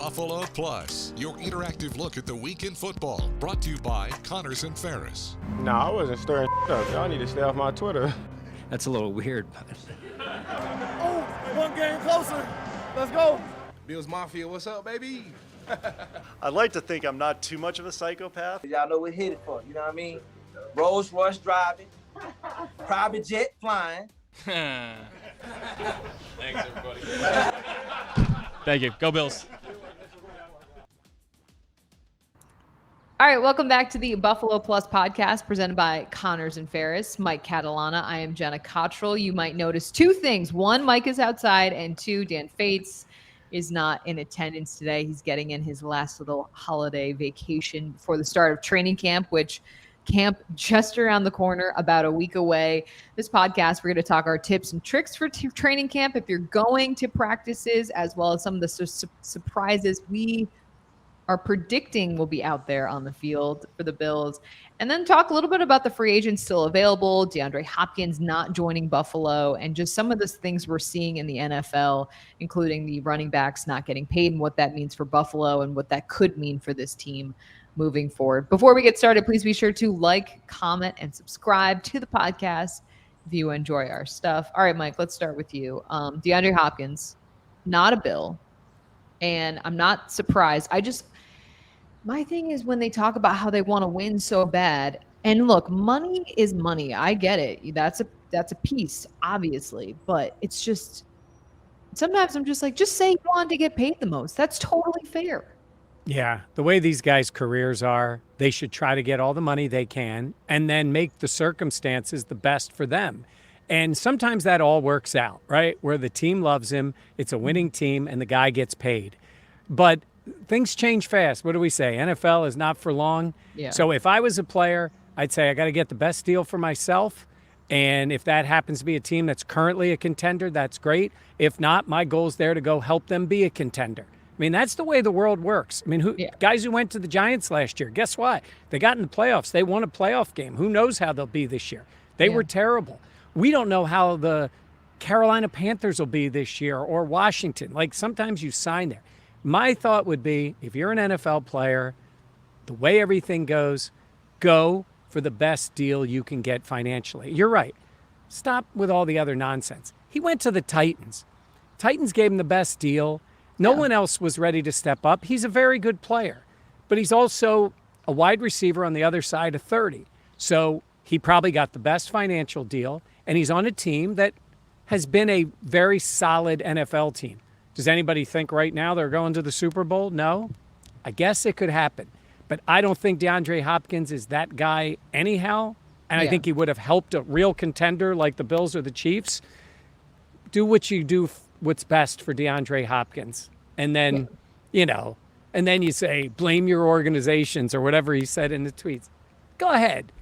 Buffalo Plus, your interactive look at the week in football, brought to you by Connors and Ferris. Nah, I wasn't stirring up. Y'all need to stay off my Twitter. That's a little weird. Oh, one game closer. Let's go. Bills Mafia, what's up, baby? I'd like to think I'm not too much of a psychopath. Y'all know we're headed for, you know what I mean? Rolls Royce driving, private jet flying. Thanks, everybody. Thank you. Go Bills. All right, welcome back to the Buffalo Plus podcast presented by Connors and Ferris. Mike Catalana. I am Jenna Cottrell. You might notice two things. One, Mike is outside, and two, Dan Fates is not in attendance today. He's getting in his last little holiday vacation before the start of training camp, which camp just around the corner, about a week away. This podcast, we're going to talk our tips and tricks for training camp if you're going to practices, as well as some of the surprises we are predicting will be out there on the field for the Bills. And then talk a little bit about the free agents still available, DeAndre Hopkins not joining Buffalo, and just some of the things we're seeing in the NFL, including the running backs not getting paid and what that means for Buffalo and what that could mean for this team moving forward. Before we get started, please be sure to like, comment, and subscribe to the podcast if you enjoy our stuff. All right, Mike, let's start with you. DeAndre Hopkins, not a Bill, and I'm not surprised. My thing is when they talk about how they want to win so bad, and look, money is money. I get it. That's a piece, obviously, but it's just sometimes I'm just like, just say you want to get paid the most. That's totally fair. Yeah, the way these guys' careers are, they should try to get all the money they can and then make the circumstances the best for them. And sometimes that all works out, right? Where the team loves him, it's a winning team, and the guy gets paid. But things change fast. What do we say? NFL is not for long. Yeah. So if I was a player, I'd say I got to get the best deal for myself. And if that happens to be a team that's currently a contender, that's great. If not, my goal is there to go help them be a contender. I mean, that's the way the world works. I mean, guys who went to the Giants last year, guess what? They got in the playoffs. They won a playoff game. Who knows how they'll be this year? They were terrible. We don't know how the Carolina Panthers will be this year or Washington. Like, sometimes you sign there. My thought would be, if you're an NFL player, the way everything goes, go for the best deal you can get financially. You're right. Stop with all the other nonsense. He went to the Titans. Titans gave him the best deal. No one else was ready to step up. He's a very good player, but he's also a wide receiver on the other side of 30. So he probably got the best financial deal, and he's on a team that has been a very solid NFL team. Does anybody think right now they're going to the Super Bowl? No. I guess it could happen. But I don't think DeAndre Hopkins is that guy anyhow, and I think he would have helped a real contender like the Bills or the Chiefs. Do what you do, what's best for DeAndre Hopkins. And then, and then you say, blame your organizations or whatever he said in the tweets. Go ahead.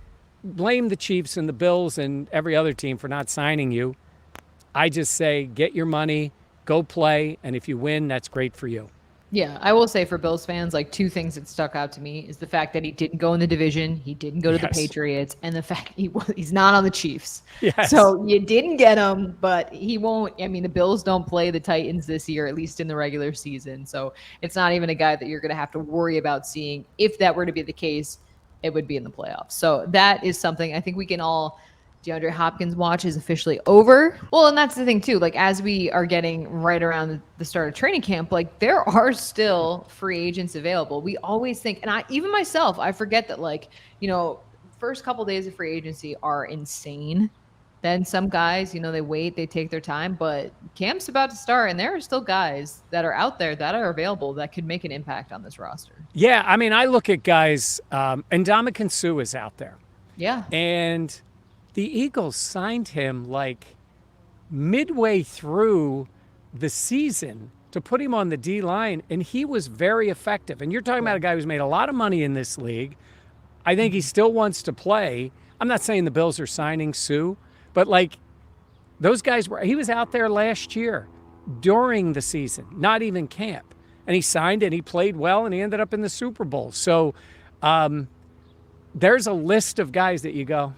Blame the Chiefs and the Bills and every other team for not signing you. I just say, get your money, go play, and if you win, that's great for you. Yeah, I will say for Bills fans, like, two things that stuck out to me is the fact that he didn't go in the division, he didn't go to the Patriots, and the fact he's not on the Chiefs. Yes. So you didn't get him, but he won't. I mean, the Bills don't play the Titans this year, at least in the regular season. So it's not even a guy that you're going to have to worry about seeing. If that were to be the case, it would be in the playoffs. So that is something I think we can all. DeAndre Hopkins' watch is officially over. Well, and that's the thing too. Like, as we are getting right around the start of training camp, like, there are still free agents available. We always think, and even myself, I forget that, like, first couple days of free agency are insane. Then some guys, they wait, they take their time, but camp's about to start, and there are still guys that are out there that are available that could make an impact on this roster. Yeah, I mean, I look at guys, and Ndamukong Suh is out there. Yeah. And the Eagles signed him like midway through the season to put him on the D-line, and he was very effective. And you're talking about a guy who's made a lot of money in this league. I think he still wants to play. I'm not saying the Bills are signing Suh, but, like, those guys he was out there last year during the season, not even camp. And he signed and he played well, and he ended up in the Super Bowl. So there's a list of guys that you go,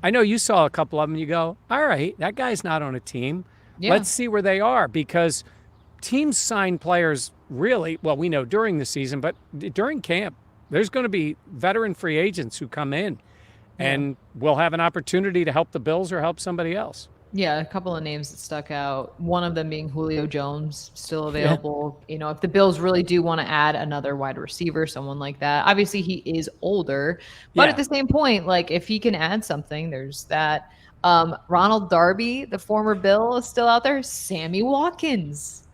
I know you saw a couple of them, and you go, all right, that guy's not on a team. Yeah. Let's see where they are, because teams sign players really, well, we know during the season, but during camp, there's going to be veteran free agents who come in and will have an opportunity to help the Bills or help somebody else. Yeah, a couple of names that stuck out. One of them being Julio Jones, still available. You know, if the Bills really do want to add another wide receiver, someone like that. Obviously, he is older, but at the same point, like if he can add something, there's that. Ronald Darby, the former Bill, is still out there. Sammy Watkins.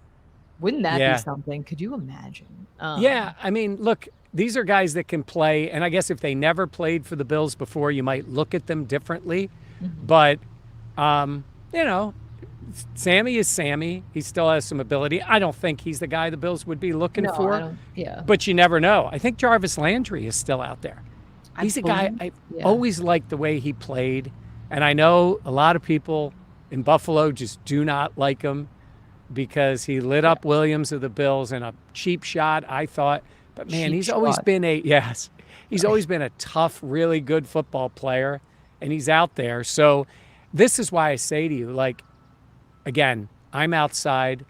Wouldn't that be something? Could you imagine? Yeah, I mean, look, these are guys that can play, and I guess if they never played for the Bills before, you might look at them differently. But, you know, Sammy is Sammy. He still has some ability. I don't think he's the guy the Bills would be looking for. But you never know. I think Jarvis Landry is still out there. He's a guy I always liked the way he played. And I know a lot of people in Buffalo just do not like him because he lit up Williams of the Bills in a cheap shot, I thought. But man, he's always been he's always been a tough, really good football player, and he's out there. So this is why I say to you, like, again, I'm outside,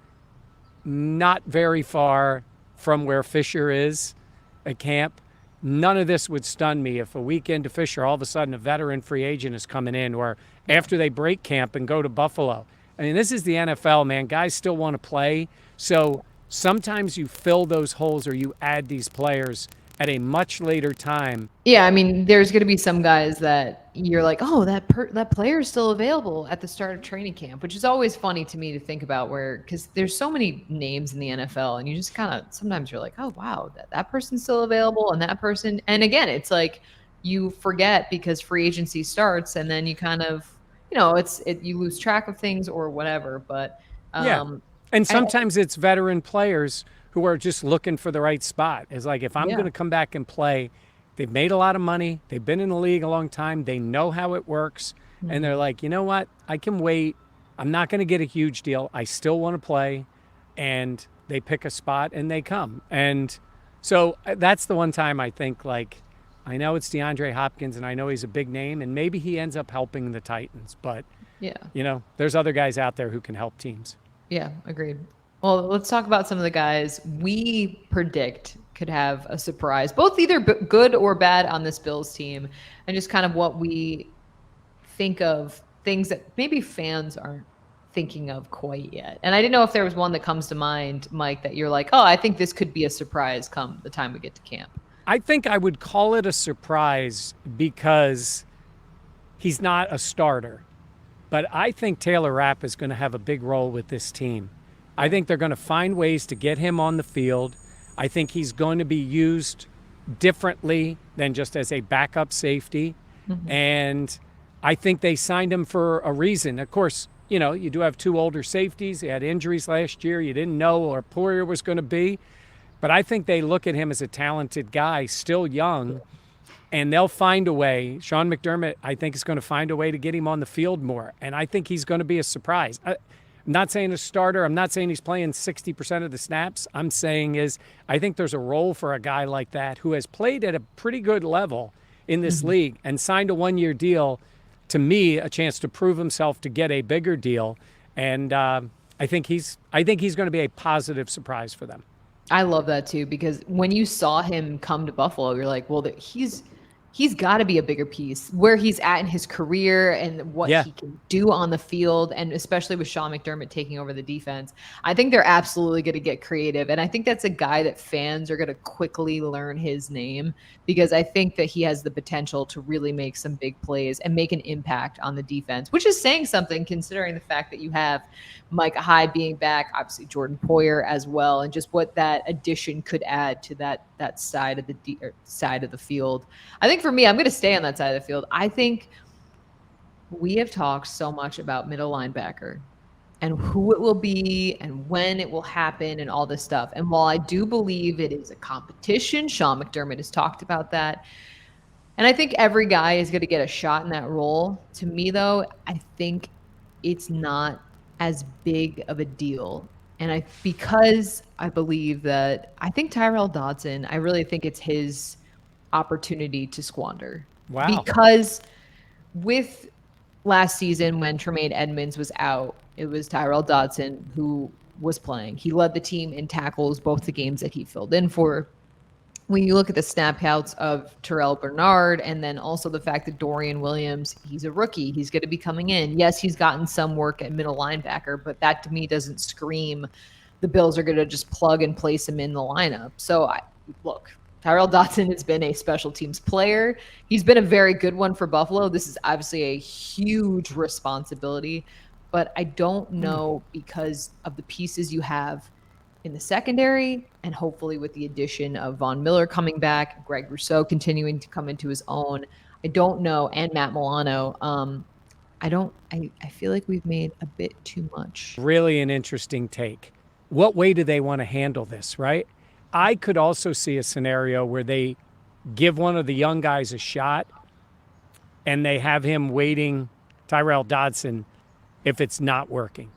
not very far from where Fisher is at camp. None of this would stun me if a week into Fisher, all of a sudden a veteran free agent is coming in, or after they break camp and go to Buffalo. I mean, this is the NFL, man. Guys still want to play. So sometimes you fill those holes or you add these players at a much later time. Yeah, I mean, there's going to be some guys that you're like, oh, that player is still available at the start of training camp, which is always funny to me to think about, where because there's so many names in the NFL, and you just kind of sometimes you're like, oh wow, that person's still available, and that person, and again, it's like you forget because free agency starts, and then you kind of, you know, you lose track of things or whatever. But and sometimes it's veteran players who are just looking for the right spot. It's like, if I'm going to come back and play, they've made a lot of money, they've been in the league a long time, they know how it works, and they're like, you know what, I can wait. I'm not going to get a huge deal. I still want to play, and they pick a spot and they come. And so that's the one time I think, like, I know it's DeAndre Hopkins, and I know he's a big name, and maybe he ends up helping the Titans, but you know, there's other guys out there who can help teams. Yeah, agreed. Well, let's talk about some of the guys we predict could have a surprise, both either good or bad on this Bills team, and just kind of what we think of things that maybe fans aren't thinking of quite yet. And I didn't know if there was one that comes to mind, Mike, that you're like, oh, I think this could be a surprise come the time we get to camp. I think I would call it a surprise because he's not a starter. But I think Taylor Rapp is going to have a big role with this team. I think they're going to find ways to get him on the field. I think he's going to be used differently than just as a backup safety. And I think they signed him for a reason. Of course, you know, you do have two older safeties. He had injuries last year. You didn't know or Poirier was going to be. But I think they look at him as a talented guy, still young, and they'll find a way. Sean McDermott, I think, is going to find a way to get him on the field more. And I think he's going to be a surprise. I'm not saying a starter. I'm not saying he's playing 60% of the snaps. I'm saying I think there's a role for a guy like that who has played at a pretty good level in this league and signed a one-year deal. To me, a chance to prove himself to get a bigger deal. And I think he's going to be a positive surprise for them. I love that too, because when you saw him come to Buffalo, you're like, well, he's got to be a bigger piece where he's at in his career and what he can do on the field. And especially with Sean McDermott taking over the defense, I think they're absolutely going to get creative. And I think that's a guy that fans are going to quickly learn his name, because I think that he has the potential to really make some big plays and make an impact on the defense, which is saying something considering the fact that you have Micah Hyde being back, obviously Jordan Poyer as well, and just what that addition could add to that side of the field. I think for me, I'm going to stay on that side of the field. I think we have talked so much about middle linebacker and who it will be and when it will happen and all this stuff. And while I do believe it is a competition, Sean McDermott has talked about that, and I think every guy is going to get a shot in that role. To me, though, I think it's not as big of a deal. And because I believe that, I think Tyrel Dodson, I really think it's his opportunity to squander. Wow. Because with last season when Tremaine Edmunds was out, it was Tyrel Dodson who was playing. He led the team in tackles both the games that he filled in for. When you look at the snap counts of Terrell Bernard and then also the fact that Dorian Williams, he's a rookie. He's going to be coming in. Yes, he's gotten some work at middle linebacker, but that to me doesn't scream the Bills are going to just plug and place him in the lineup. So, look, Tyrel Dodson has been a special teams player. He's been a very good one for Buffalo. This is obviously a huge responsibility, but I don't know because of the pieces you have in the secondary, and hopefully with the addition of Von Miller coming back, Greg Rousseau continuing to come into his own. I don't know, and Matt Milano. I feel like we've made a bit too much. Really an interesting take. What way do they want to handle this, right? I could also see a scenario where they give one of the young guys a shot and they have him waiting Tyrel Dodson if it's not working.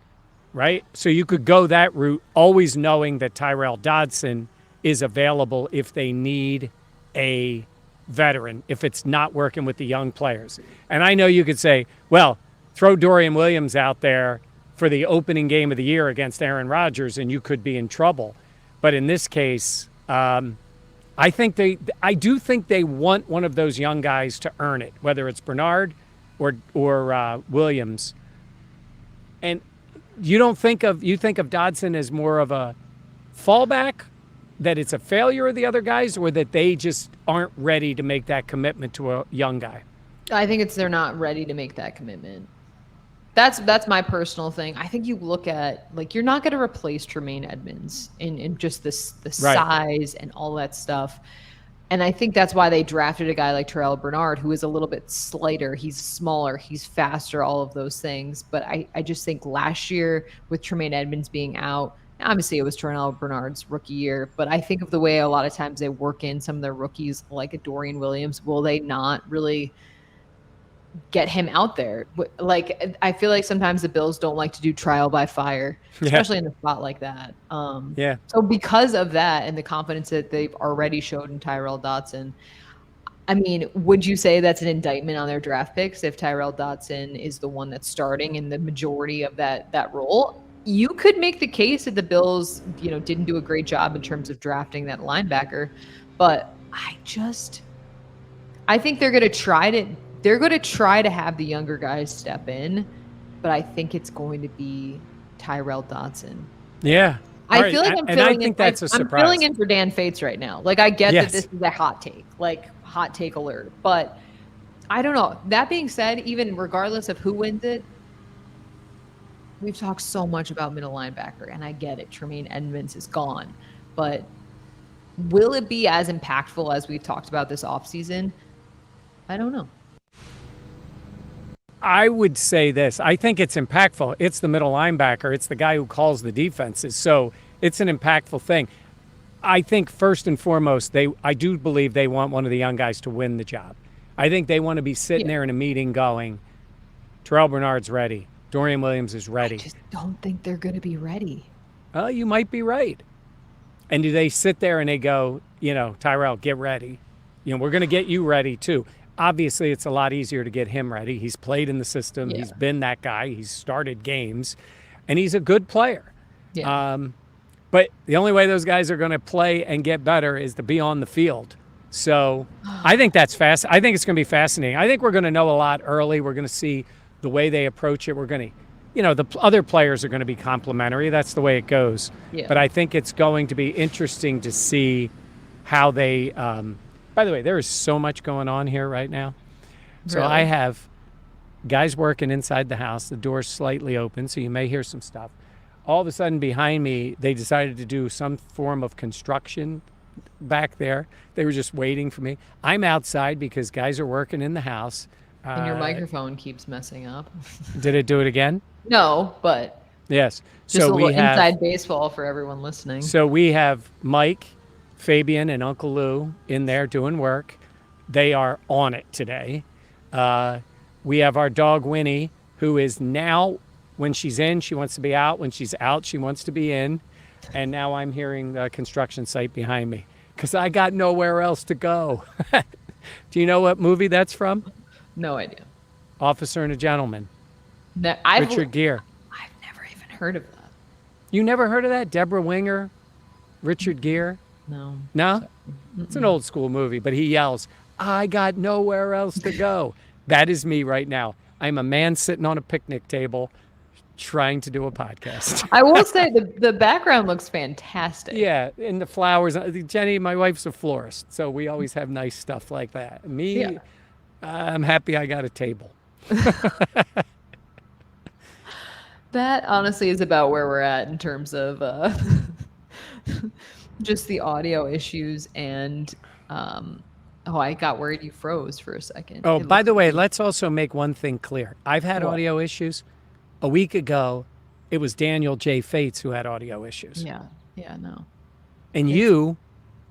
Right? So you could go that route, always knowing that Tyrel Dodson is available if they need a veteran, if it's not working with the young players. And I know you could say, well, throw Dorian Williams out there for the opening game of the year against Aaron Rodgers and you could be in trouble. But in this case, I do think they want one of those young guys to earn it, whether it's Bernard or Williams. And you think of Dodson as more of a fallback, that it's a failure of the other guys, or that they just aren't ready to make that commitment to a young guy? I think they're not ready to make that commitment. That's my personal thing. I think you look at, like, you're not going to replace Tremaine Edmonds in just the Right. size and all that stuff. And I think that's why they drafted a guy like Terrell Bernard, who is a little bit slighter. He's smaller, he's faster, all of those things. But I just think last year with Tremaine Edmonds being out, obviously it was Terrell Bernard's rookie year, but I think of the way a lot of times they work in some of their rookies, like a Dorian Williams. Will they not really get him out there? Like, I feel like sometimes the Bills don't like to do trial by fire, especially in a spot like that. So because of that and the confidence that they've already showed in Tyrel Dodson, I mean, would you say that's an indictment on their draft picks if Tyrel Dodson is the one that's starting in the majority of that role? You could make the case that the Bills, didn't do a great job in terms of drafting that linebacker, but I think they're going to try to have the younger guys step in, but I think it's going to be Tyrel Dodson. Yeah. I feel like I'm filling in. that's a surprise. I'm filling in for Dan Fates right now. Like, I get Yes. that this is a hot take, like hot take alert, but I don't know. That being said, even regardless of who wins it, we've talked so much about middle linebacker, and I get it. Tremaine Edmonds is gone, but will it be as impactful as we've talked about this offseason? I don't know. I would say this. I think it's impactful. It's the middle linebacker. It's the guy who calls the defenses. So it's an impactful thing. I think first and foremost, I do believe they want one of the young guys to win the job. I think they want to be sitting there in a meeting going, Terrell Bernard's ready. Dorian Williams is ready. I just don't think they're going to be ready. Well, you might be right. And do they sit there and they go, Tyrell, get ready. We're going to get you ready too. Obviously, it's a lot easier to get him ready. He's played in the system. Yeah. He's been that guy. He's started games, and he's a good player. Yeah. But the only way those guys are going to play and get better is to be on the field. So I think that's fast. I think it's going to be fascinating. I think we're going to know a lot early. We're going to see the way they approach it. We're going to, the other players are going to be complimentary. That's the way it goes. Yeah. But I think it's going to be interesting to see how they by the way, there is so much going on here right now. So Really? I have guys working inside the house. The door's slightly open, so you may hear some stuff. All of a sudden behind me, they decided to do some form of construction back there. They were just waiting for me. I'm outside because guys are working in the house. And your microphone keeps messing up. Did it do it again? No, but Yes. just So a little we have inside baseball for everyone listening. So we have Mike, Fabian, and Uncle Lou in there doing work. They are on it today. We have our dog Winnie, who is now, when she's in, she wants to be out. When she's out, she wants to be in. And now I'm hearing the construction site behind me because I got nowhere else to go. Do you know what movie that's from? No idea. Officer and a Gentleman. No, Richard Gere. I've never even heard of that. You never heard of that? Deborah Winger, Richard Gere? No. No? It's an old school movie, but he yells, I got nowhere else to go. That is me right now. I'm a man sitting on a picnic table trying to do a podcast. I will say the background looks fantastic. Yeah, and the flowers. Jenny, my wife's a florist, so we always have nice stuff like that. Me, Yeah. I'm happy I got a table. That honestly is about where we're at in terms of just the audio issues and I got worried you froze for a second. Oh, It by looks the way, like- let's also make one thing clear. I've had What? audio issues. A week ago, it was Daniel J. Fates who had audio issues. Yeah, no. And you,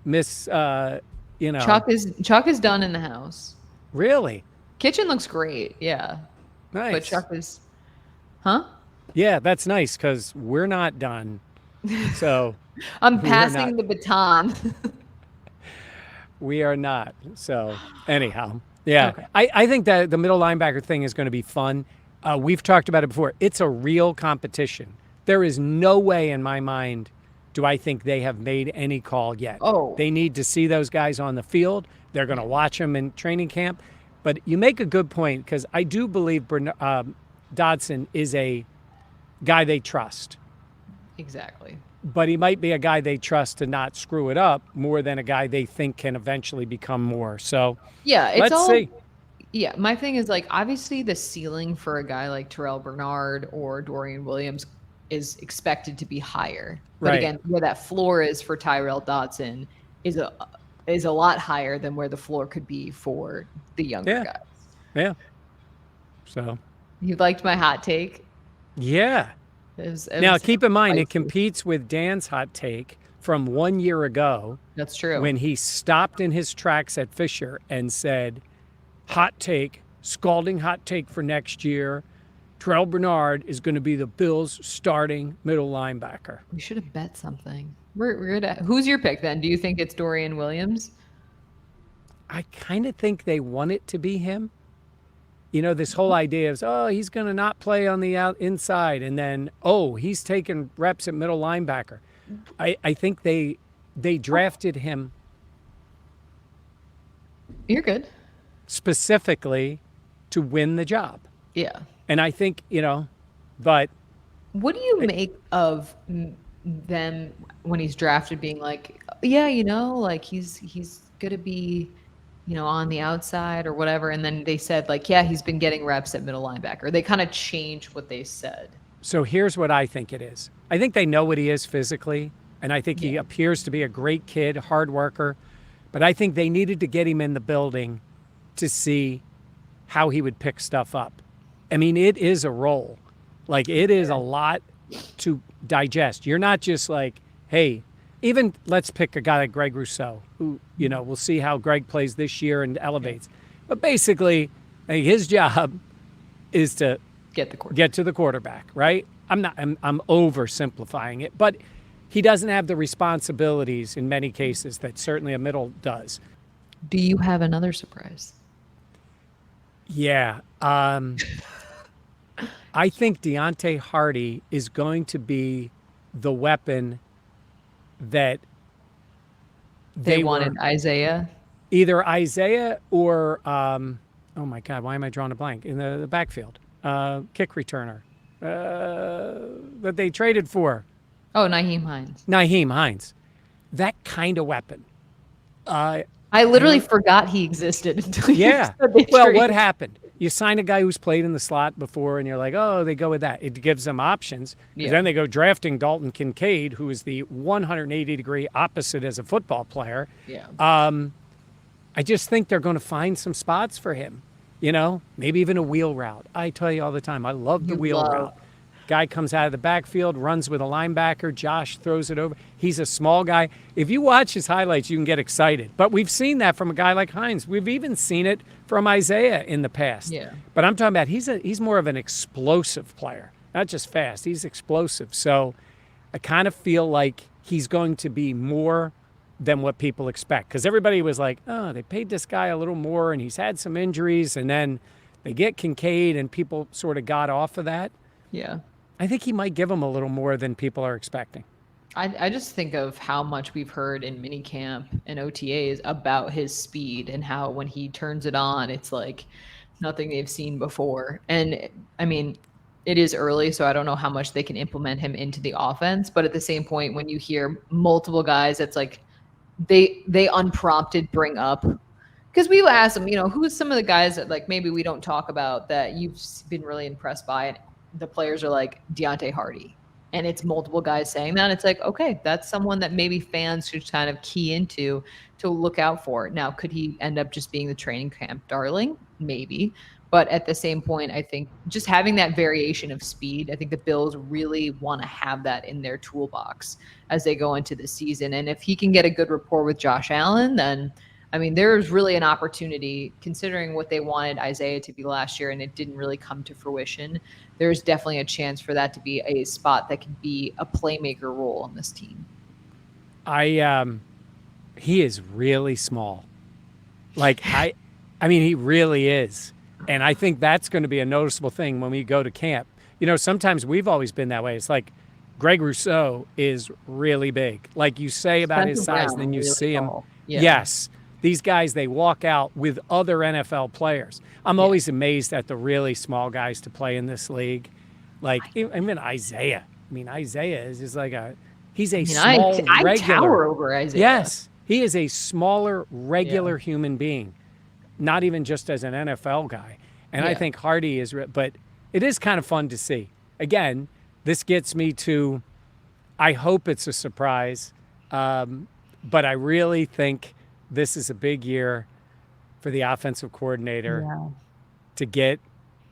Miss, Chuck is done in the house. really? Kitchen looks great, yeah. Nice. But Chuck is, huh? Yeah, that's nice because we're not done. So I'm We're passing not. the baton. we are not. So anyhow, yeah. Okay. I think that the middle linebacker thing is going to be fun. We've talked about it before. It's a real competition. There is no way in my mind do I think they have made any call yet. Oh. They need to see those guys on the field. They're going to watch them in training camp. But you make a good point because I do believe Dodson is a guy they trust. Exactly. But he might be a guy they trust to not screw it up more than a guy they think can eventually become more. So Yeah, it's let's all. see. Yeah, my thing is like obviously the ceiling for a guy like Terrell Bernard or Dorian Williams is expected to be higher. But Right. again, where that floor is for Tyrell Dodson is a lot higher than where the floor could be for the younger Yeah. guys. Yeah. So, You liked my hot take? yeah. It Now, was keep in mind, it spicy. competes with Dan's hot take from 1 year ago That's true. when he stopped in his tracks at Fisher and said, hot take, scalding hot take for next year. Terrell Bernard is going to be the Bills' starting middle linebacker. We should have bet something. We're gonna, who's your pick then? Do you think it's Dorian Williams? I kind of think they want it to be him. You know, this whole idea is, oh, he's going to not play on the inside. And then, oh, he's taking reps at middle linebacker. I think they drafted him You're good. specifically to win the job. Yeah. And I think, but What do you make of them when he's drafted being like, yeah, like he's going to be, on the outside or whatever. And then they said like, yeah, he's been getting reps at middle linebacker. They kind of changed what they said. so here's what I think it is. I think they know what he is physically. And I think he appears to be a great kid, hard worker. But I think they needed to get him in the building to see how he would pick stuff up. I mean, it is a role. Like, it is a lot to digest. You're not just like, hey, even let's pick a guy like Greg Rousseau, who, we'll see how Greg plays this year and elevates. But basically, like, his job is to Get the quarterback. get to the quarterback, right? I'm oversimplifying it, but he doesn't have the responsibilities in many cases that certainly a middle does. Do you have another surprise? Yeah. I think Deontay Hardy is going to be the weapon that They were- wanted Isaiah. either Isaiah or, oh my God, why am I drawing a blank? In the backfield, kick returner that they traded for. Oh, Naheem Hines. Naheem Hines. That kind of weapon. I literally forgot he existed until you Yeah. said they Well, traded. what happened? You sign a guy who's played in the slot before, and you're like, oh, they go with that. It gives them options. 'Cause Yeah. Then they go drafting Dalton Kincaid, who is the 180-degree opposite as a football player. Yeah. I just think they're going to find some spots for him. Maybe even a wheel route. I tell you all the time, I love the You wheel love- route. Guy comes out of the backfield, runs with a linebacker. Josh throws it over. He's a small guy. If you watch his highlights, you can get excited. But we've seen that from a guy like Hines. We've even seen it from Isaiah in the past. Yeah. But I'm talking about he's more of an explosive player, not just fast. He's explosive. So I kind of feel like he's going to be more than what people expect. Because everybody was like, oh, they paid this guy a little more, and he's had some injuries. And then they get Kincaid, and people sort of got off of that. Yeah. I think he might give them a little more than people are expecting. I just think of how much we've heard in minicamp and OTAs about his speed and how when he turns it on, it's like nothing they've seen before. And I mean, it is early, so I don't know how much they can implement him into the offense. But at the same point, when you hear multiple guys, it's like they unprompted bring up, because we asked them, who's some of the guys that like maybe we don't talk about that you've been really impressed by, and the players are like Deontay Hardy. And it's multiple guys saying that. It's like, okay, that's someone that maybe fans should kind of key into to look out for. Now, could he end up just being the training camp darling? Maybe. But at the same point, I think just having that variation of speed, I think the Bills really want to have that in their toolbox as they go into the season. And if he can get a good rapport with Josh Allen, then, I mean, there's really an opportunity, considering what they wanted Isaiah to be last year and it didn't really come to fruition. There's definitely a chance for that to be a spot that could be a playmaker role on this team. He is really small. Like, I mean, he really is. And I think that's going to be a noticeable thing when we go to camp. Sometimes we've always been that way. It's like Greg Rousseau is really big. Like you say about his size, and then you really see him. Yeah. Yes. These guys, they walk out with other NFL players. I'm always amazed at the really small guys to play in this league. Like, Isaiah. Isaiah is just like he's a small regular. I tower over Isaiah. Yes. He is a smaller, regular human being, not even just as an NFL guy. And I think Hardy is, but it is kind of fun to see. Again, this gets me to, I hope it's a surprise, but I really think this is a big year for the offensive coordinator to get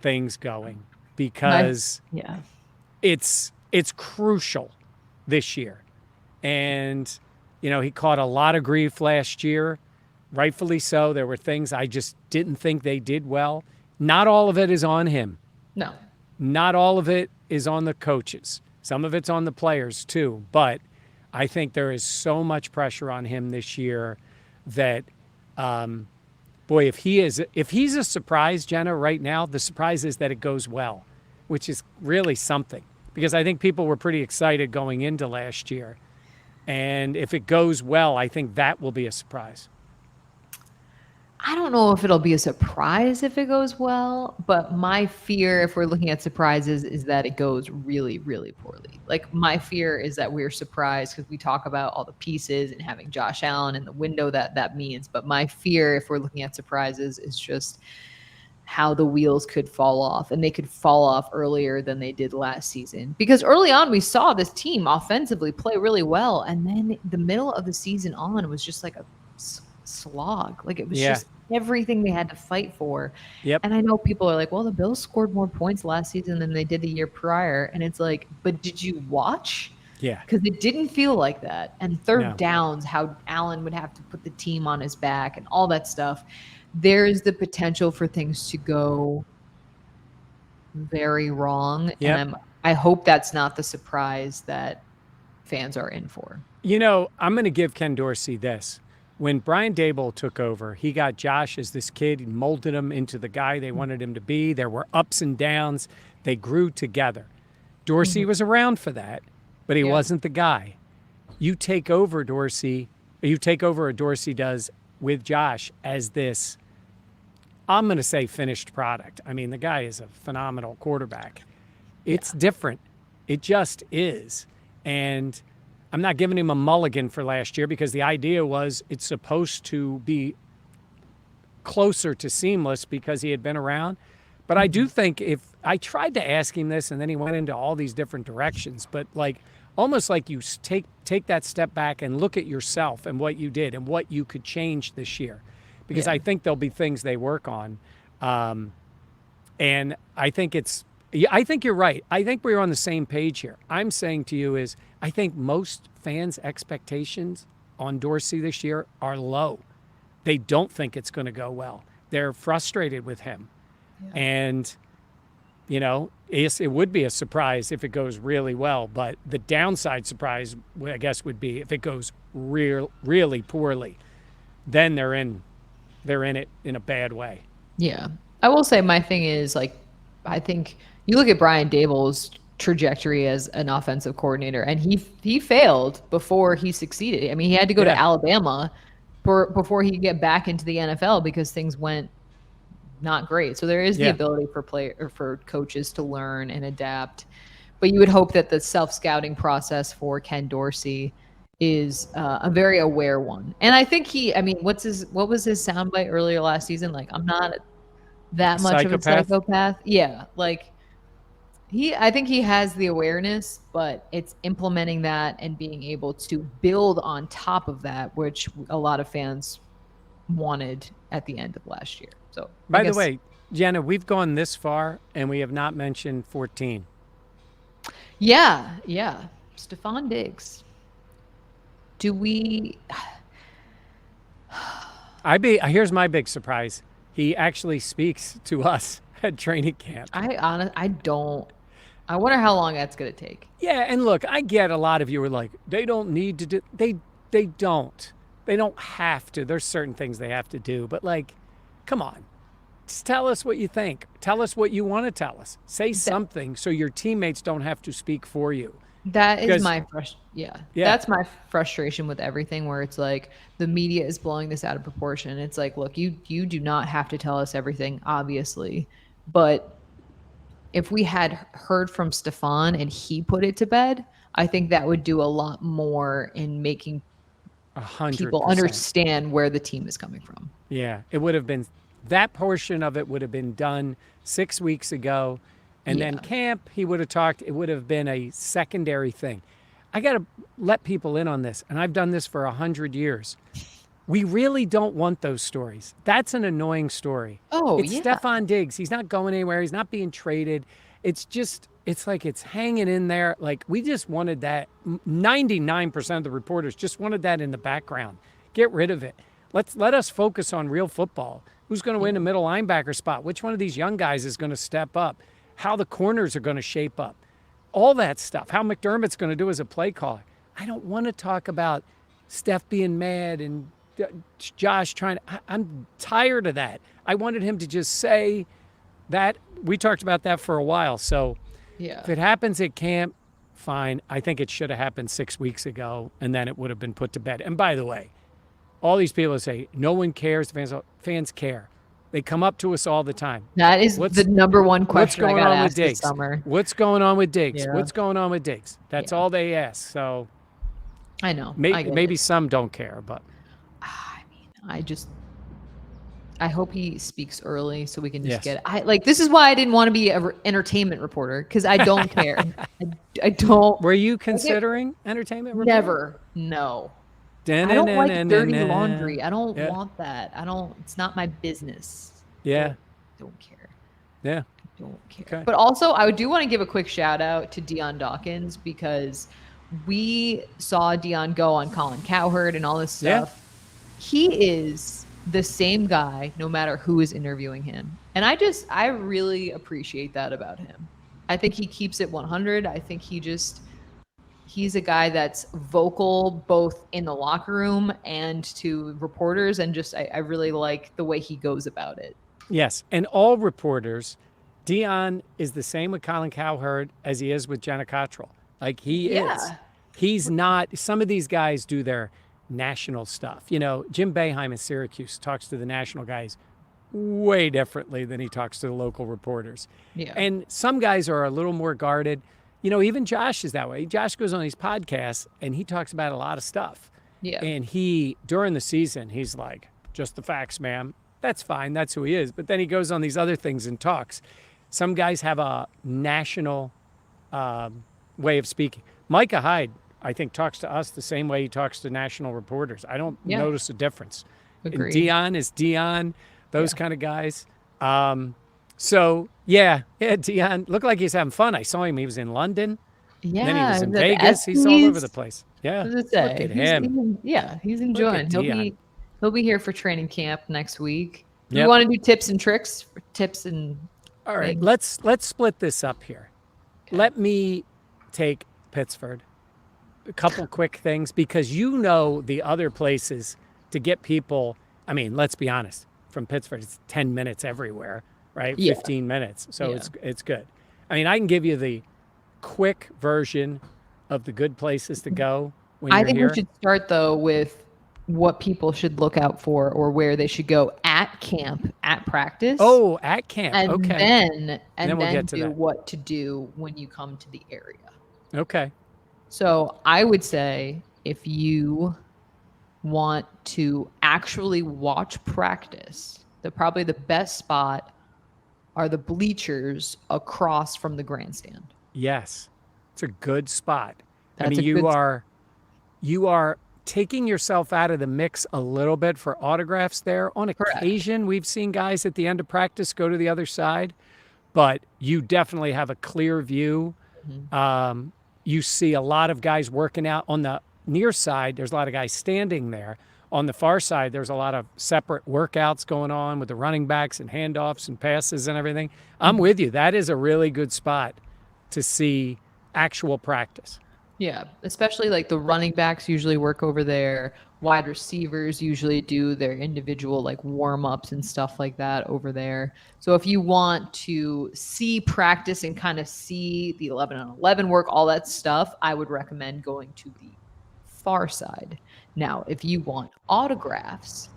things going, because it's crucial this year. And, he caught a lot of grief last year, rightfully so. There were things I just didn't think they did well. Not all of it is on him. No. Not all of it is on the coaches. Some of it's on the players too. But I think there is so much pressure on him this year that, if he's a surprise, Jenna, right now, the surprise is that it goes well, which is really something, because I think people were pretty excited going into last year. And if it goes well, I think that will be a surprise. I don't know if it'll be a surprise if it goes well, but my fear, if we're looking at surprises, is that it goes really, really poorly. Like, my fear is that we're surprised because we talk about all the pieces and having Josh Allen and the window that means. But my fear, if we're looking at surprises, is just how the wheels could fall off, and they could fall off earlier than they did last season. Because early on, we saw this team offensively play really well, and then the middle of the season on was just like a slog. Like, it was just everything they had to fight for. Yep. And I know people are like, well, the Bills scored more points last season than they did the year prior. And it's like, but did you watch? Yeah. Because it didn't feel like that. And third downs, how Allen would have to put the team on his back and all that stuff. There's the potential for things to go very wrong. Yep. And I hope that's not the surprise that fans are in for. I'm going to give Ken Dorsey this. When Brian Daboll took over, he got Josh as this kid. He molded him into the guy they wanted him to be. There were ups and downs. They grew together. Dorsey was around for that, but he wasn't the guy. You take over Dorsey does with Josh as this, I'm going to say, finished product. I mean, the guy is a phenomenal quarterback. It's different. It just is. And I'm not giving him a mulligan for last year, because the idea was it's supposed to be closer to seamless because he had been around. But I do think, if I tried to ask him this and then he went into all these different directions, but like almost like you take that step back and look at yourself and what you did and what you could change this year, because I think there'll be things they work on. And I think you're right. I think we're on the same page here. I'm saying to you is, I think most fans' expectations on Dorsey this year are low. They don't think it's going to go well. They're frustrated with him. Yeah. And, it would be a surprise if it goes really well. But the downside surprise, I guess, would be if it goes really poorly. Then they're in it in a bad way. Yeah. I will say my thing is, like, I think you look at Brian Daboll's trajectory as an offensive coordinator, and he failed before he succeeded. I mean, he had to go to Alabama before he could get back into the NFL because things went not great. So there is the ability for coaches to learn and adapt. But you would hope that the self-scouting process for Ken Dorsey is a very aware one. And I think what was his soundbite earlier last season? Like, I'm not that much of a psychopath. Yeah. Like I think he has the awareness, but it's implementing that and being able to build on top of that, which a lot of fans wanted at the end of last year. So by the way, Jenna, we've gone this far and we have not mentioned 14. Yeah. Stephon Diggs. Do we? Here's my big surprise. He actually speaks to us at training camp. I don't. I wonder how long that's going to take. Yeah, and look, I get a lot of you are like, they don't need to do. They don't. They don't have to. There's certain things they have to do, but like, come on. Just tell us what you think. Tell us what you want to tell us. Say something so your teammates don't have to speak for you. That is my That's my frustration with everything, where it's like the media is blowing this out of proportion. It's like, look, you do not have to tell us everything, obviously, but if we had heard from Stephon and he put it to bed, I think that would do a lot more in making 100%. People understand where the team is coming from. Yeah, it would have been, that portion of it would have been done 6 weeks ago. And then camp, he would have talked, it would have been a secondary thing. I got to let people in on this, and I've done this for 100 years. We really don't want those stories. That's an annoying story. It's Stephon Diggs. He's not going anywhere. He's not being traded. It's like it's hanging in there. Like, we just wanted that. 99% of the reporters just wanted that in the background. Get rid of it. Let us focus on real football. Who's going to win the middle linebacker spot? Which one of these young guys is going to step up? How the corners are going to shape up? All that stuff. How McDermott's going to do as a play caller. I don't want to talk about Steph being mad and Josh trying to, I'm tired of that. I wanted him to just say that. We talked about that for a while. So if it happens at camp, fine. I think it should have happened 6 weeks ago, and then it would have been put to bed. And by the way, all these people say, no one cares. Fans care. They come up to us all the time. That is the number one question I got asked this summer. What's going on with Diggs? Yeah. What's going on with Diggs? That's all they ask. So I know. Maybe some don't care, but I hope he speaks early so we can just get it. This is why I didn't want to be an entertainment reporter, because I don't care. I don't. Were you considering entertainment reporter? Never. No. I don't like dirty laundry. I don't want that. It's not my business. Yeah. I don't care. Yeah. I don't care. Okay. But also, I do want to give a quick shout out to Dion Dawkins, because we saw Dion go on Colin Cowherd and all this stuff. Yeah. He is the same guy no matter who is interviewing him. And I really appreciate that about him. I think he keeps it 100. I think he's a guy that's vocal both in the locker room and to reporters, and I really like the way he goes about it. Yes, and all reporters, Dion is the same with Colin Cowherd as he is with Jenna Cottrell. Like, he is. He's not, some of these guys do their national stuff. You know, Jim Boeheim in Syracuse talks to the national guys way differently than he talks to the local reporters. Yeah. And some guys are a little more guarded. You know, even Josh is that way. Josh goes on these podcasts and he talks about a lot of stuff. Yeah. And during the season, he's like, just the facts, ma'am. That's fine. That's who he is. But then he goes on these other things and talks. Some guys have a national way of speaking. Micah Hyde, I think, talks to us the same way he talks to national reporters. I don't notice a difference. Agreed. And Dion is Dion, those kind of guys. So, Dion looked like he's having fun. I saw him. He was in London. Yeah. Then he was in Vegas. He's all over the place. Yeah. Look at him. He's enjoying. He'll be here for training camp next week. Yep. You want to do tips and tricks? All right. Let's split this up here. Okay. Let me take Pittsford. A couple quick things, because you know the other places to get people. I mean, let's be honest. From Pittsford, it's 10 minutes everywhere, right? 15 minutes. So it's good. I mean, I can give you the quick version of the good places to go when I you're think here? we should start though with what people should look out for or where they should go at camp, at practice. Oh, at camp. and Okay. then we'll get to do that. what to do when you come to the area. Okay. So I would say if you want to actually watch practice, probably the best spot are the bleachers across from the grandstand. Yes. It's a good spot. That's I mean, a good you are taking yourself out of the mix a little bit for autographs there. On Correct. occasion, we've seen guys at the end of practice go to the other side, but you definitely have a clear view. You see a lot of guys working out on the near side. There's a lot of guys standing there. On the far side, there's a lot of separate workouts going on with the running backs and handoffs and passes and everything. I'm with you. That is a really good spot to see actual practice. Yeah, especially like the running backs usually work over there. Wide receivers usually do their individual like warm-ups and stuff like that over there. So if you want to see practice and kind of see the 11-on-11 work, all that stuff, I would recommend going to the far side. Now, if you want autographs,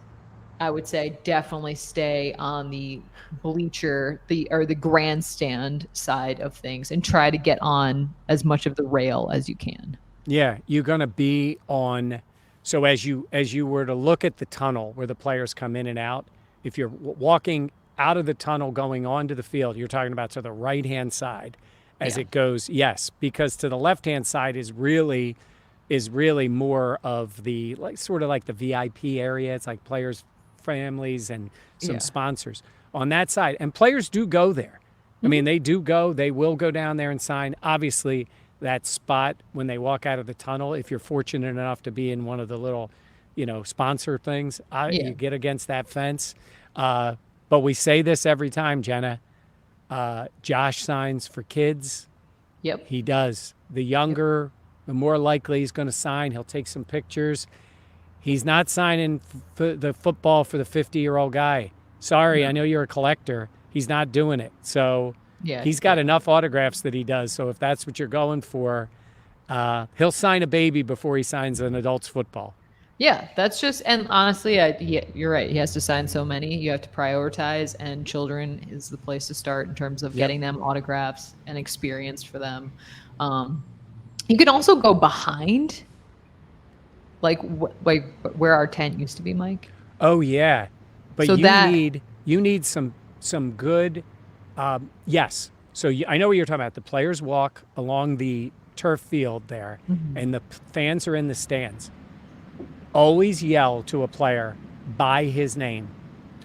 I would say definitely stay on the bleacher, the grandstand side of things and try to get on as much of the rail as you can. Yeah, you're going to be on. So as you were to look at the tunnel where the players come in and out, if you're walking out of the tunnel going onto the field, you're talking about to the right-hand side as it goes. Yes, because to the left-hand side is really more of the sort of like the VIP area. It's like players' families and some sponsors on that side. And players do go there. I mean, they will go down there and sign. Obviously, that spot when they walk out of the tunnel, if you're fortunate enough to be in one of the little, sponsor things, you get against that fence. But we say this every time, Jenna. Josh signs for kids. Yep. He does. The younger, the more likely he's going to sign. He'll take some pictures. He's not signing the football for the 50-year-old guy. Sorry, I know you're a collector. He's not doing it. So he's got enough autographs that he does. So if that's what you're going for, he'll sign a baby before he signs an adult's football. Yeah, that's just, and honestly, you're right. He has to sign so many. You have to prioritize, and children is the place to start in terms of getting them autographs and experience for them. You can also go behind, like where our tent used to be, Mike. Oh yeah, but So you need some good. Yes, so I know what you're talking about. The players walk along the turf field there, and the fans are in the stands. Always yell to a player by his name.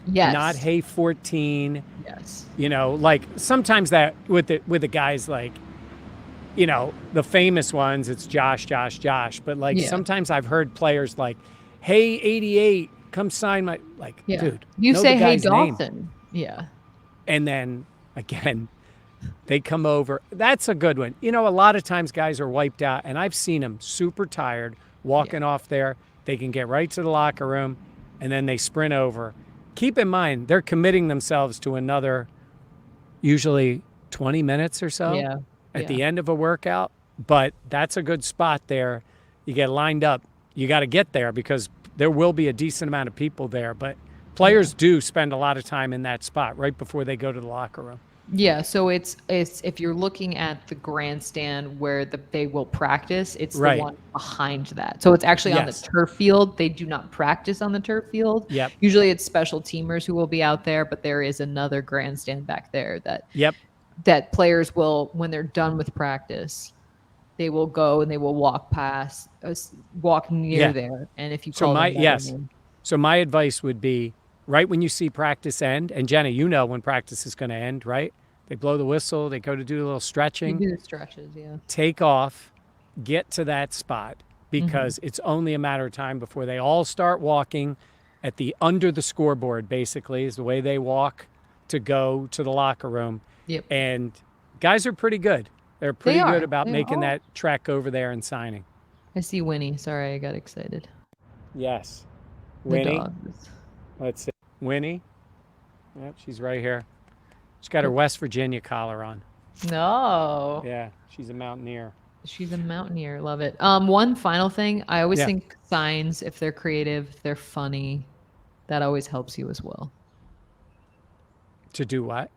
Yes. Not hey 14. Yes. Like sometimes that with the guys like, the famous ones, it's Josh. But sometimes I've heard players like, hey 88, come sign my dude. You know say the hey guy's name. Dawson. Yeah. And then again, they come over. That's a good one. A lot of times guys are wiped out, and I've seen them super tired walking off there. They can get right to the locker room, and then they sprint over. Keep in mind, they're committing themselves to another, usually 20 minutes or so at the end of a workout. But that's a good spot there. You get lined up. You got to get there because there will be a decent amount of people there. But players do spend a lot of time in that spot right before they go to the locker room. Yeah, so it's if you're looking at the grandstand where they will practice, it's the one behind that. So it's actually on the turf field. They do not practice on the turf field. Yep. Usually it's special teamers who will be out there, but there is another grandstand back there that players will, when they're done with practice, they will go and they will walk near there. And if you call them by their name. So my advice would be, right when you see practice end, and Jenna, when practice is going to end, right? They blow the whistle. They go to do a little stretching. You do the stretches, yeah. Take off, get to that spot because it's only a matter of time before they all start walking under the scoreboard, basically, is the way they walk to go to the locker room. Yep. And guys are pretty good. They're pretty good about making that trek over there and signing. I see Winnie. Sorry, I got excited. Yes. The Winnie. dog. Let's see. Winnie. Yep, she's right here. She's got her West Virginia collar on. No. Yeah, she's a mountaineer. She's a mountaineer. Love it. One final thing. I always Yeah. think signs, if they're creative, if they're funny, that always helps you as well. To do what?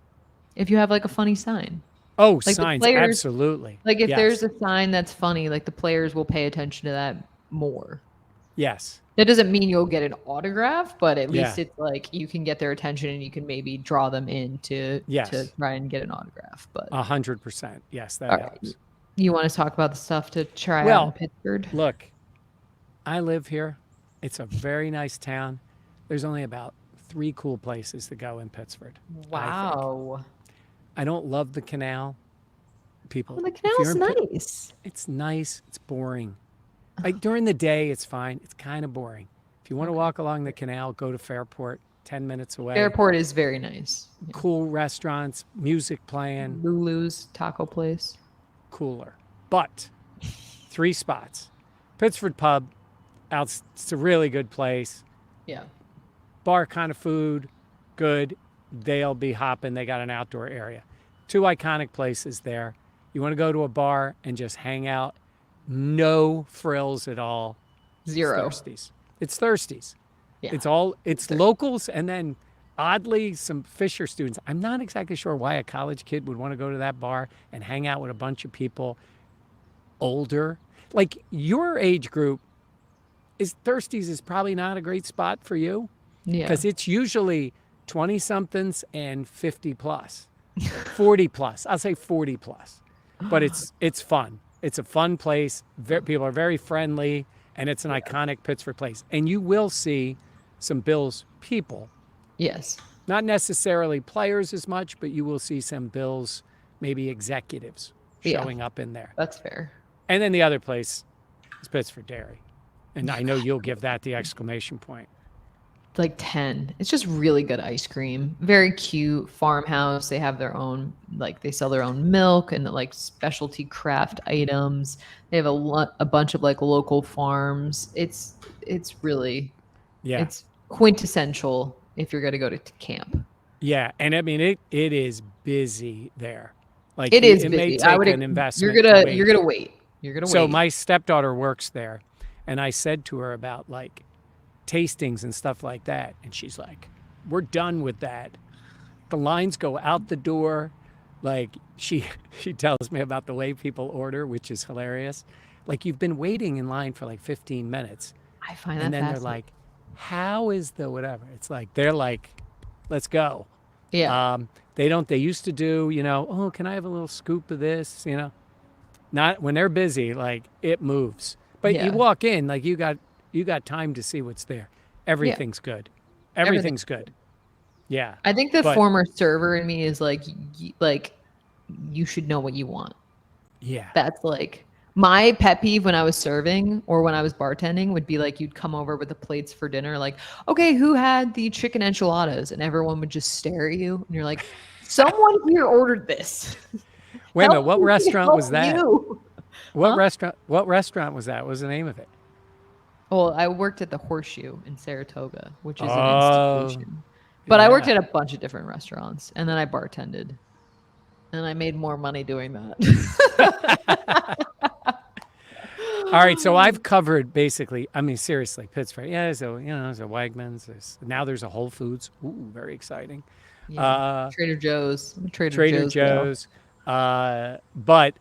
If you have like a funny sign. Oh, Like the signs, players- absolutely. Like if Yes. there's a sign that's funny, like the players will pay attention to that more. Yes. That doesn't mean you'll get an autograph, but at least Yeah. it's like you can get their attention and you can maybe draw them in to Yes. try and get an autograph. But 100%. Yes, that All right. helps. you want to talk about the stuff to try out Well, in Pittsburgh? Look, I live here. It's a very nice town. There's only about 3 cool places to go in Pittsburgh. I think. Wow. I don't love the canal. People, Oh, the if you're canal's in Pitt- nice. It's nice. It's boring. Like during the day, it's fine. It's kind of boring. If you want to walk along the canal, go to Fairport, 10 minutes away. Airport is very nice. Yeah. Cool restaurants, music playing, Lulu's taco place. cooler. But 3 spots. Pittsford Pub, it's a really good place. Yeah. Bar kind of food, good. They'll be hopping. They got an outdoor area. 2 iconic places there. You want to go to a bar and just hang out. No frills at all. Zero. It's Thirsties. It's Thirsties. Yeah. It's locals and then oddly some Fisher students. I'm not exactly sure why a college kid would want to go to that bar and hang out with a bunch of people older. Like your age group Thirsties is probably not a great spot for you Yeah. because it's usually 20 somethings and 50 plus, 40 plus. I'll say 40 plus, but it's fun. It's a fun place. People are very friendly, and it's an iconic Pittsburgh place. And you will see some Bills people, Yes. not necessarily players as much, but you will see some Bills, maybe executives Yeah. showing up in there. That's fair. And then the other place is Pittsburgh Dairy. And I know you'll give that the exclamation point. Like 10. It's just really good ice cream. Very cute farmhouse. They have their own, like, they sell their own milk and like specialty craft items. They have a bunch of like local farms. It's really, Yeah. it's quintessential if you're going to go to camp. Yeah. And I mean, it is busy there. Like It is it busy. may take I would. an investment. You're to gonna. wait. You're gonna wait. You're gonna wait. So my stepdaughter works there, and I said to her about like tastings and stuff like that, and she's like, "We're done with that. The lines go out the door." Like she tells me about the way people order, which is hilarious. Like you've been waiting in line for like 15 minutes, I find that and then they're fascinating. like, "How is the whatever?" It's like they're like, "Let's go." Yeah. They used to do, oh, can I have a little scoop of this? Not when they're busy, like it moves. But Yeah. you walk in, like you got time to see what's there. Everything's good. Everything's good. Yeah. I think the but- former server in me is like, you should know what you want. Yeah. That's like my pet peeve when I was serving or when I was bartending would be like you'd come over with the plates for dinner, like, okay, who had the chicken enchiladas? And everyone would just stare at you, and you're like, someone here ordered this. Wait a minute, Help what me restaurant was help that? you. What Huh? restaurant was that? What was the name of it? Well, I worked at the Horseshoe in Saratoga, which is Oh, an institution. But I worked yeah. at a bunch of different restaurants, and then I bartended, and I made more money doing that. All right, so I've covered basically, I mean, seriously, Pittsburgh. Yeah, there's a Wegmans. Now there's a Whole Foods. Ooh, very exciting. Yeah. Trader Joe's. I'm a Trader girl. Joe's. But,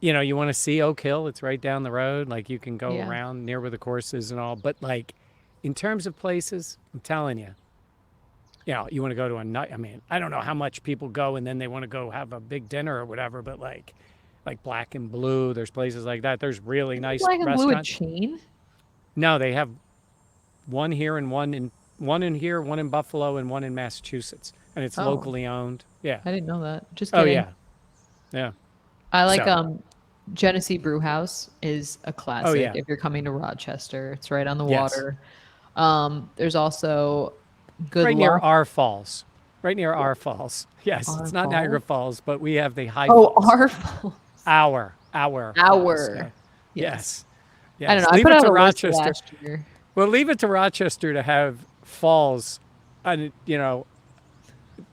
you want to see Oak Hill. It's right down the road. Like, you can go Yeah. around near where the course is and all. But, like, in terms of places, I'm telling you, you want to go to a night. I mean, I don't know how much people go and then they want to go have a big dinner or whatever. But, like Black and Blue, there's places like that. There's really nice Black and Blue a restaurants. chain? No, they have one here and one in here, one in Buffalo, and one in Massachusetts, and it's Oh. locally owned. Yeah. I didn't know that. Just Oh kidding. yeah. Yeah. I like So- Genesee Brew House is a classic yeah. if you're coming to Rochester. It's right on the Yes. water. There's also Good Right near Luck. our falls. Right near our falls. Yes, Our it's not Niagara Falls, but we have the high Oh, falls. our falls. Our Our. falls, yeah. Yes. Yes. I don't know. Leave I put it out to a list Rochester. last year. Well, leave it to Rochester to have falls,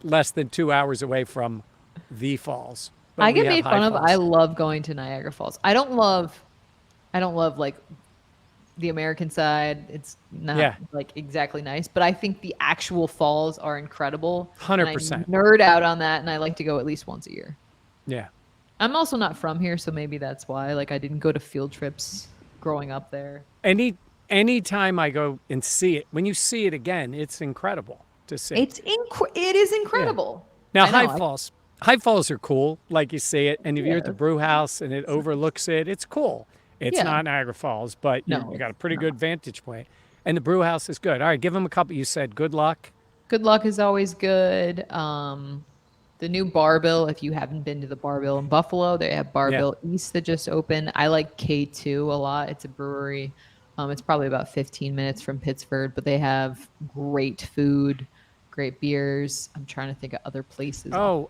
less than 2 hours away from the falls. but I we get have made High fun of. Falls. I love going to Niagara Falls. I don't love like the American side. It's not like exactly nice, but I think the actual falls are incredible. 100%. And I nerd out on that, and I like to go at least once a year. Yeah. I'm also not from here, so maybe that's why. Like, I didn't go to field trips growing up there. Anytime I go and see it, when you see it again, it's incredible to see. It is incredible. Now, I know, High Falls are cool, like you see it, and if you're at the brew house and it overlooks it, it's cool. It's not Niagara Falls, but you got a pretty good vantage point. And the brew house is good. All right, give them a couple. You said Good Luck. Good Luck is always good. The new Bar Bill, if you haven't been to the Bar Bill in Buffalo, they have Bar Bill East that just opened. I like K2 a lot. It's a brewery. It's probably about 15 minutes from Pittsburgh, but they have great food, great beers. I'm trying to think of other places. Oh,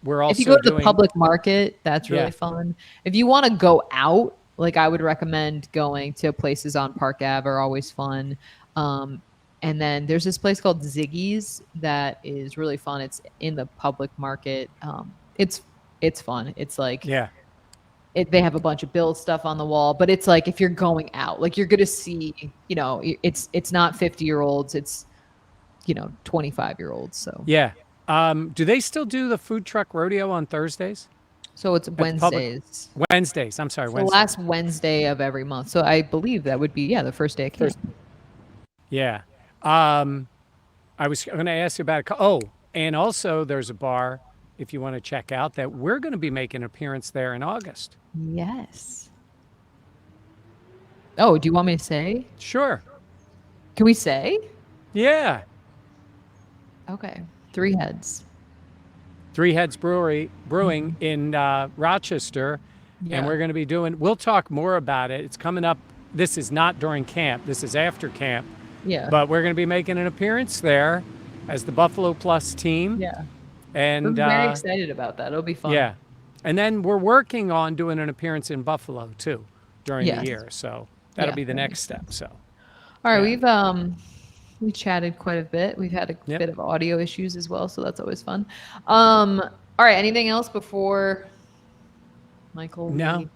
we're also if you go to the public market, that's really fun. If you want to go out, like I would recommend going to places on Park Ave are always fun. And then there's this place called Ziggy's that is really fun. It's in the public market. It's fun. It's like they have a bunch of Bill stuff on the wall, but it's like if you're going out, like you're gonna see, it's not 50-year-olds, it's 25-year-olds. So do they still do the food truck rodeo on Thursdays? So it's Wednesdays. Wednesdays. I'm sorry, The last Wednesday of every month. So I believe that would be the first day of camp. Yeah. I was going to ask you about it. Oh, and also there's a bar, if you want to check out, that we're going to be making an appearance there in August. Yes. Oh, do you want me to say? Sure. Can we say? Yeah. Okay. Three Heads. Three Heads Brewing in Rochester. Yeah. And we're going to be we'll talk more about it. It's coming up. This is not during camp. This is after camp. Yeah. But we're going to be making an appearance there as the Buffalo Plus team. Yeah. And I'm very excited about that. It'll be fun. Yeah. And then we're working on doing an appearance in Buffalo too during the year. So that'll be the next step. So all right, we chatted quite a bit. We've had a bit of audio issues as well, so that's always fun. All right, anything else before Michael? No.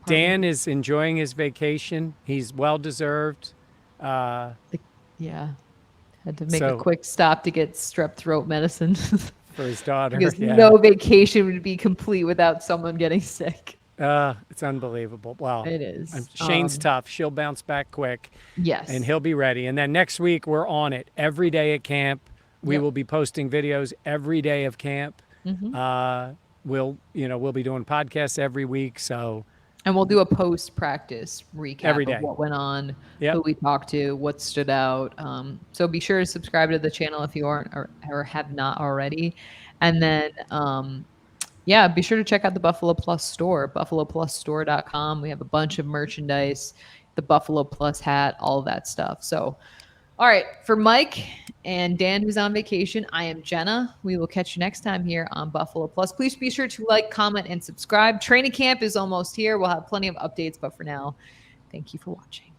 Dan is enjoying his vacation. He's well deserved. Yeah. Had to make a quick stop to get strep throat medicine. For his daughter. Because no vacation would be complete without someone getting sick. It's unbelievable. Wow. It is. Shane's tough. She'll bounce back quick. Yes. And he'll be ready. And then next week we're on it every day at camp. We will be posting videos every day of camp. We'll be doing podcasts every week. And we'll do a post-practice recap every day of what went on, who we talked to, what stood out. So be sure to subscribe to the channel if you aren't or have not already. And then, be sure to check out the Buffalo Plus store, buffaloplusstore.com. We have a bunch of merchandise, the Buffalo Plus hat, all of that stuff. So, all right, for Mike and Dan, who's on vacation, I am Jenna. We will catch you next time here on Buffalo Plus. Please be sure to like, comment, and subscribe. Training camp is almost here. We'll have plenty of updates, but for now, thank you for watching.